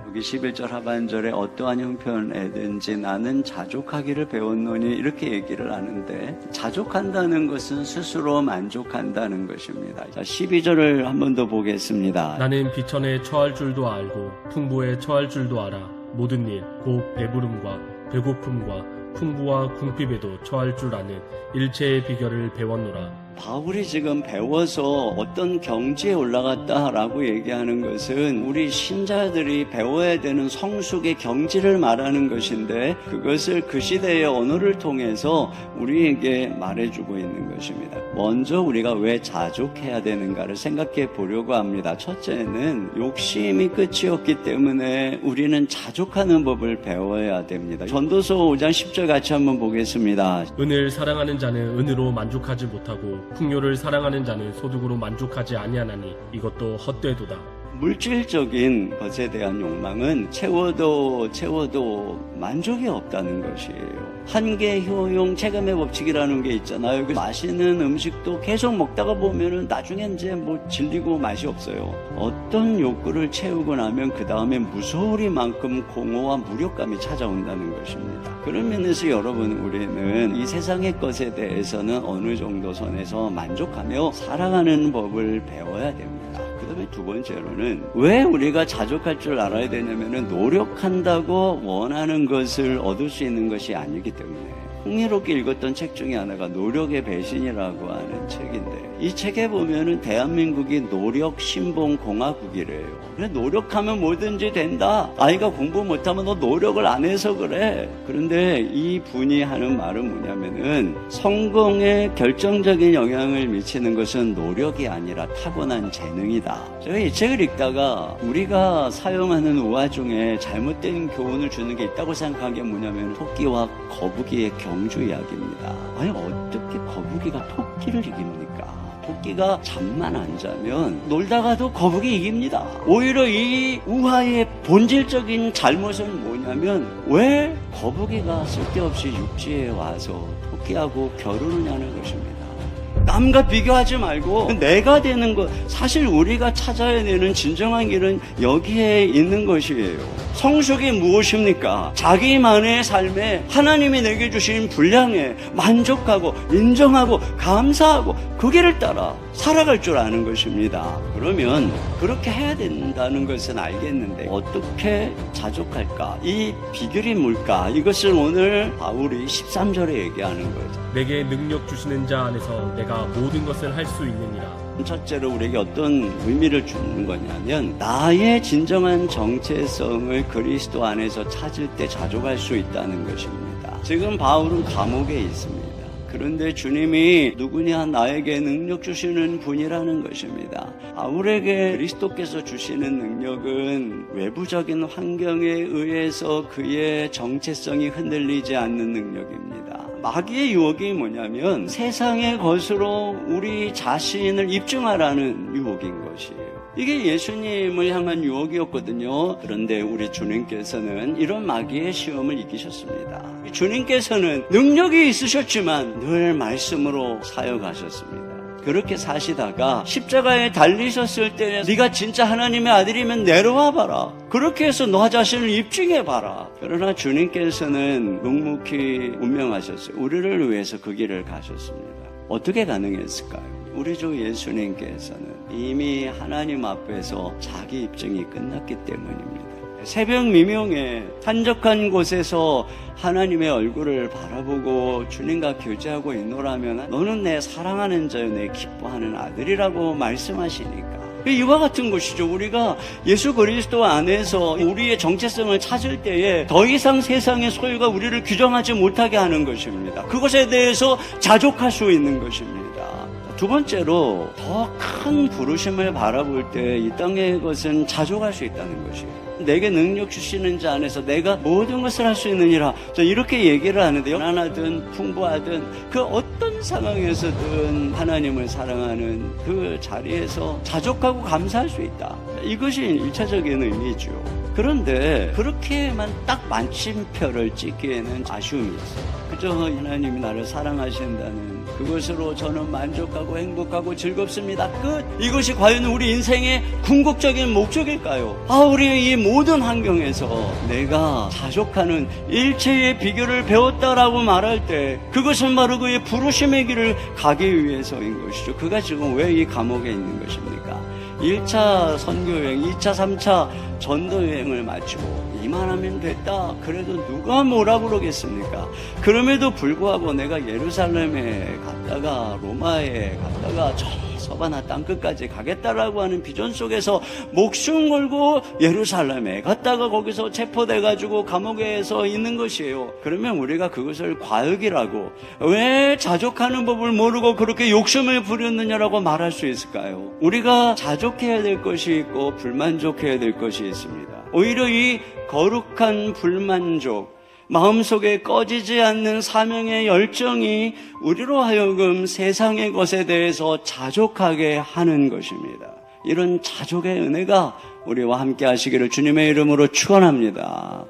여기 11절 하반절에 어떠한 형편에든지 나는 자족하기를 배웠노니 이렇게 얘기를 하는데, 자족한다는 것은 스스로 만족한다는 것입니다. 자, 12절을 한 번 더 보겠습니다. 나는 비천에 처할 줄도 알고 풍부에 처할 줄도 알아. 모든 일, 곧 배부름과 배고픔과 풍부와 궁핍에도 처할 줄 아는 일체의 비결을 배웠노라. 바울이 지금 배워서 어떤 경지에 올라갔다라고 얘기하는 것은 우리 신자들이 배워야 되는 성숙의 경지를 말하는 것인데, 그것을 그 시대의 언어를 통해서 우리에게 말해주고 있는 것입니다. 먼저 우리가 왜 자족해야 되는가를 생각해 보려고 합니다. 첫째는 욕심이 끝이 없기 때문에 우리는 자족하는 법을 배워야 됩니다. 전도서 5장 10절 같이 한번 보겠습니다. 은을 사랑하는 자는 은으로 만족하지 못하고 풍요를 사랑하는 자는 소득으로 만족하지 아니하나니 이것도 헛되도다. 물질적인 것에 대한 욕망은 채워도 만족이 없다는 것이에요. 한계, 효용, 체감의 법칙이라는 게 있잖아요. 맛있는 음식도 계속 먹다가 보면은 나중에 이제 질리고 맛이 없어요. 어떤 욕구를 채우고 나면 그 다음에 무소리만큼 공허와 무력감이 찾아온다는 것입니다. 그런 면에서 여러분, 우리는 이 세상의 것에 대해서는 어느 정도 선에서 만족하며 살아가는 법을 배워야 됩니다. 그 다음에 두 번째로는 왜 우리가 자족할 줄 알아야 되냐면은 노력한다고 원하는 것을 얻을 수 있는 것이 아니기 때문에. 흥미롭게 읽었던 책 중에 하나가 노력의 배신이라고 하는 책인데, 이 책에 보면은 대한민국이 노력 신봉 공화국이래요. 그래, 노력하면 뭐든지 된다. 아이가 공부 못하면 너 노력을 안 해서 그래. 그런데 이 분이 하는 말은 뭐냐면은, 성공에 결정적인 영향을 미치는 것은 노력이 아니라 타고난 재능이다. 제가 이 책을 읽다가 우리가 사용하는 우화 중에 잘못된 교훈을 주는 게 있다고 생각한 게 뭐냐면, 토끼와 거북이의 경주 이야기입니다. 아니, 어떻게 거북이가 토끼를 이깁니까? 토끼가 잠만 안 자면 놀다가도 거북이 이깁니다. 오히려 이 우화의 본질적인 잘못은 뭐냐면, 왜 거북이가 쓸데없이 육지에 와서 토끼하고 겨루느냐는 것입니다. 남과 비교하지 말고 내가 되는 것, 사실 우리가 찾아야 되는 진정한 길은 여기에 있는 것이에요. 성숙이 무엇입니까? 자기만의 삶에 하나님이 내게 주신 분량에 만족하고 인정하고 감사하고 그 길을 따라 살아갈 줄 아는 것입니다. 그러면 그렇게 해야 된다는 것은 알겠는데 어떻게 자족할까? 이 비결이 뭘까? 이것을 오늘 바울이 13절에 얘기하는 거죠. 내게 능력 주시는 자 안에서 내가 모든 것을 할 수 있느니라. 첫째로 우리에게 어떤 의미를 주는 거냐면, 나의 진정한 정체성을 그리스도 안에서 찾을 때 자족할 수 있다는 것입니다. 지금 바울은 감옥에 있습니다. 그런데 주님이 누구냐, 나에게 능력 주시는 분이라는 것입니다. 바울에게 그리스도께서 주시는 능력은 외부적인 환경에 의해서 그의 정체성이 흔들리지 않는 능력입니다. 마귀의 유혹이 뭐냐면, 세상의 것으로 우리 자신을 입증하라는 유혹인 것이에요. 이게 예수님을 향한 유혹이었거든요. 그런데 우리 주님께서는 이런 마귀의 시험을 이기셨습니다. 주님께서는 능력이 있으셨지만 늘 말씀으로 사역하셨습니다. 그렇게 사시다가 십자가에 달리셨을 때, 네가 진짜 하나님의 아들이면 내려와 봐라. 그렇게 해서 너 자신을 입증해 봐라. 그러나 주님께서는 묵묵히 운명하셨어요. 우리를 위해서 그 길을 가셨습니다. 어떻게 가능했을까요? 우리 주 예수님께서는 이미 하나님 앞에서 자기 입증이 끝났기 때문입니다. 새벽 미명에 한적한 곳에서 하나님의 얼굴을 바라보고 주님과 교제하고 있노라면 너는 내 사랑하는 자요 내 기뻐하는 아들이라고 말씀하시니까, 이와 같은 것이죠. 우리가 예수 그리스도 안에서 우리의 정체성을 찾을 때에 더 이상 세상의 소유가 우리를 규정하지 못하게 하는 것입니다. 그것에 대해서 자족할 수 있는 것입니다. 두 번째로, 더 큰 부르심을 바라볼 때 이 땅의 것은 자족할 수 있다는 것이에요. 내게 능력 주시는 자 안에서 내가 모든 것을 할 수 있느니라. 이렇게 얘기를 하는데요. 가난하든 풍부하든 그 어떤 상황에서든 하나님을 사랑하는 그 자리에서 자족하고 감사할 수 있다. 이것이 1차적인 의미죠. 그런데 그렇게만 딱 마침표를 찍기에는 아쉬움이 있어요. 그저 하나님이 나를 사랑하신다는 그 그것으로 저는 만족하고 행복하고 즐겁습니다. 끝. 이것이 과연 우리 인생의 궁극적인 목적일까요? 우리 이 모든 환경에서 내가 자족하는 일체의 비결을 배웠다라고 말할 때 그것은 바로 그의 부르심의 길을 가기 위해서인 것이죠. 그가 지금 왜 이 감옥에 있는 것입니까? 1차 선교여행, 2차, 3차 전도여행을 마치고 이만하면 됐다. 그래도 누가 뭐라 그러겠습니까? 그럼에도 불구하고 내가 예루살렘에 갔다가 로마에 갔다가 저 서바나 땅끝까지 가겠다라고 하는 비전 속에서 목숨 걸고 예루살렘에 갔다가 거기서 체포돼가지고 감옥에서 있는 것이에요. 그러면 우리가 그것을 과욕이라고, 왜 자족하는 법을 모르고 그렇게 욕심을 부렸느냐라고 말할 수 있을까요? 우리가 자족해야 될 것이 있고 불만족해야 될 것이 있습니다. 오히려 이 거룩한 불만족, 마음속에 꺼지지 않는 사명의 열정이 우리로 하여금 세상의 것에 대해서 자족하게 하는 것입니다. 이런 자족의 은혜가 우리와 함께 하시기를 주님의 이름으로 축원합니다.